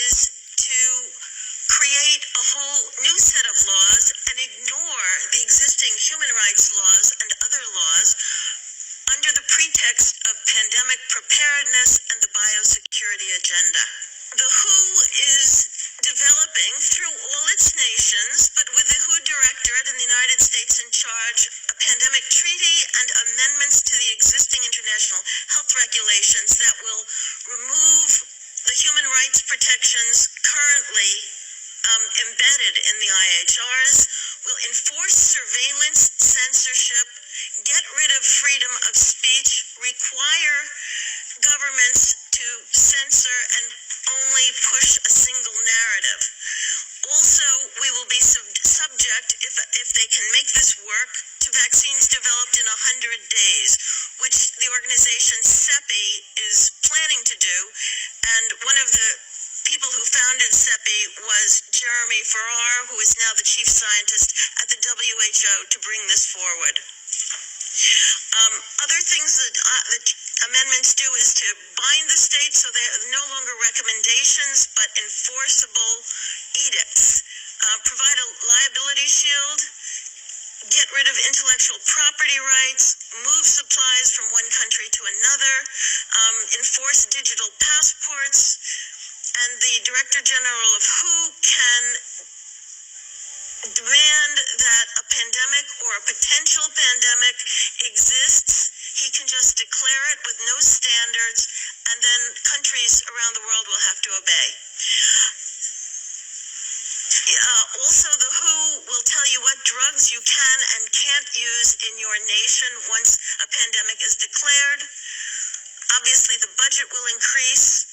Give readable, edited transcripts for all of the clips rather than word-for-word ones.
is to create a whole new set of laws and ignore the existing human rights laws and other laws under the pretext of pandemic preparedness and the biosecurity agenda. The WHO is developing through all its nations, but with the WHO Directorate in the United States in charge, a pandemic treaty and amendments to the existing international health regulations that will remove the human rights protections currently embedded in the IHRs, will enforce surveillance, censorship, get rid of freedom of speech, require governments to censor and only push a single narrative. Also, we will be subject, if they can make this work, to vaccines developed in 100 days, which the organization CEPI is planning to do. And one of the people who founded CEPI was Jeremy Farrar, who is now the chief scientist at the WHO, to bring this forward. Other things that amendments do is to bind the states so they're no longer recommendations but enforceable edicts, provide a liability shield, get rid of intellectual property rights, move supplies from one country to another, enforce digital passports, and the Director General of WHO can demand that a pandemic or a potential pandemic exists. He can just declare it with no standards, and then countries around the world will have to obey. Also, the WHO will tell you what drugs you can and can't use in your nation once a pandemic is declared. Obviously, the budget will increase.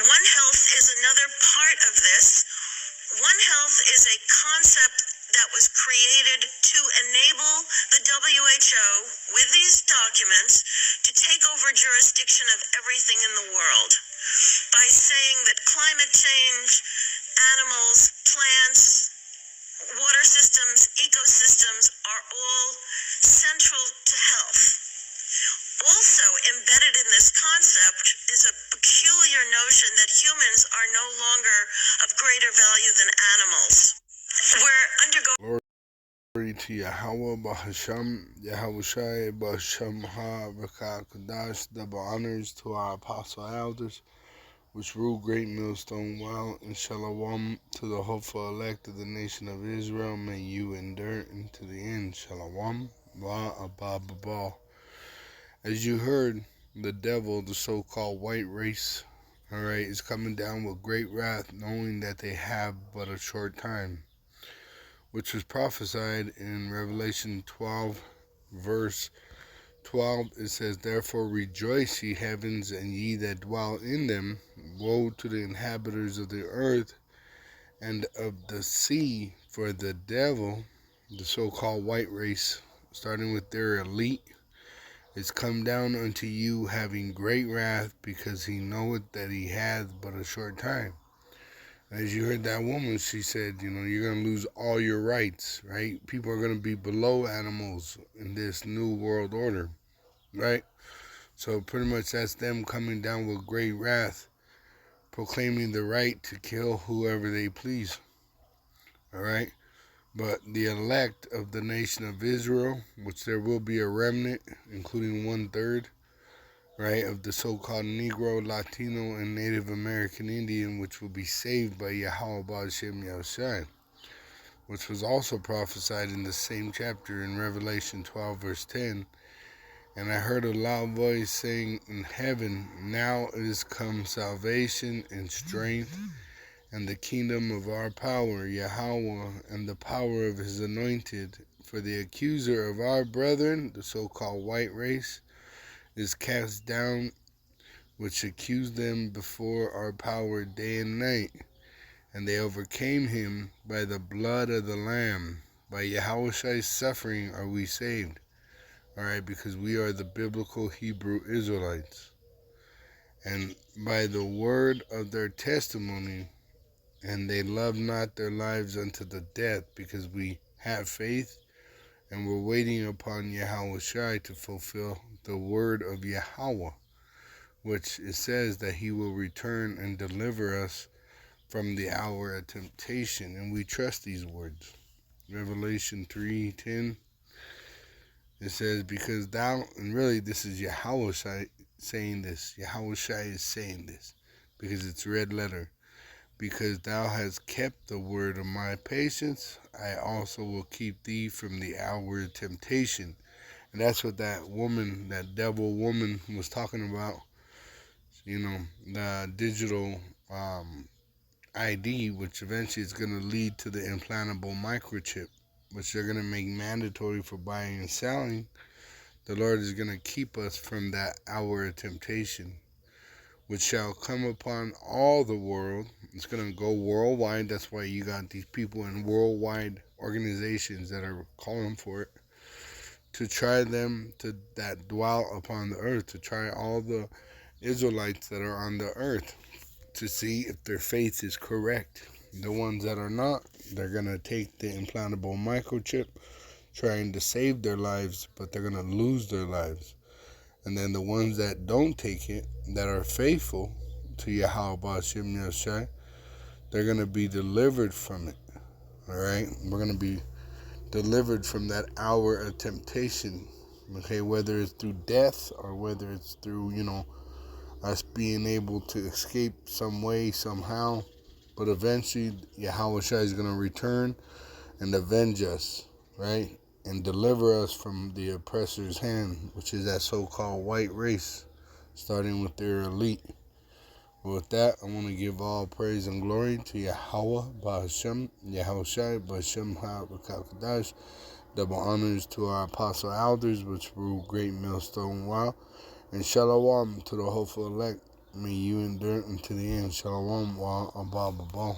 One Health is another part of this. One Health is a concept that was created to enable the WHO, with these documents, to take over jurisdiction of everything in the world by saying that climate change, animals, plants, water systems, ecosystems are all central to health. Also embedded in this concept is a peculiar notion that humans are no longer of greater value than animals. We're undergoing... Glory to Yahweh, Bahasham, Yahushai, Bahasham Ha, Rakah Kadash, double honors to our apostle elders, which rule great millstone well, and shalom to the hopeful elect of the nation of Israel. May you endure into the end. Shalom, wa abba. As you heard, the devil, the so-called white race, is coming down with great wrath, knowing that they have but a short time, which was prophesied in Revelation 12, verse 12. It says, "Therefore rejoice, ye heavens, and ye that dwell in them. Woe to the inhabitants of the earth and of the sea, for the devil," the so-called white race, starting with their elite, "is come down unto you, having great wrath, because he knoweth that he hath but a short time." As you heard that woman, she said, you're going to lose all your rights, right? People are going to be below animals in this new world order, right? So pretty much that's them coming down with great wrath, proclaiming the right to kill whoever they please, all right? But the elect of the nation of Israel, which there will be a remnant, including 1/3, right, of the so-called Negro, Latino, and Native American Indian, which will be saved by Yahweh Ba'Shem Yahushai, which was also prophesied in the same chapter in Revelation 12, verse 10. "And I heard a loud voice saying in heaven, Now is come salvation and strength, and the kingdom of our power, Yahweh, and the power of his anointed. For the accuser of our brethren," the so-called white race, "is cast down, which accused them before our power day and night. And they overcame him by the blood of the Lamb. By Yahushai's suffering are we saved." All right, because we are the biblical Hebrew Israelites. "And by the word of their testimony, and they love not their lives unto the death," because we have faith and we're waiting upon Yahushai to fulfill the word of Yahweh, which it says that he will return and deliver us from the hour of temptation, and we trust these words. Revelation 3:10, it says, because thou, and really this is Yahweh saying this. Yahweh is saying this because it's red letter. Because thou hast kept the word of my patience, I also will keep thee from the hour of temptation. And that's what that woman, that devil woman, was talking about. The digital ID, which eventually is going to lead to the implantable microchip, which they're going to make mandatory for buying and selling. The Lord is going to keep us from that hour of temptation, which shall come upon all the world. It's going to go worldwide. That's why you got these people in worldwide organizations that are calling for it, to try them that dwell upon the earth, to try all the Israelites that are on the earth, to see if their faith is correct. The ones that are not, they're going to take the implantable microchip, trying to save their lives, but they're going to lose their lives. And then the ones that don't take it, that are faithful to Yahweh Ba'ashem Yashai, they're going to be delivered from it. Alright? We're going to be delivered from that hour of temptation. Okay? Whether it's through death or whether it's through, us being able to escape some way, somehow. But eventually, Yahweh Shai is going to return and avenge us, right? And deliver us from the oppressor's hand, which is that so-called white race, starting with their elite. With that, I want to give all praise and glory to Yahweh, Ba'ashem, Yahweh Shai, Ba'ashem HaBakakadash. Double honors to our apostle elders, which rule Great Millstone Wow. And shalom to the hopeful elect. May you endure unto the end. Shalom wa abba.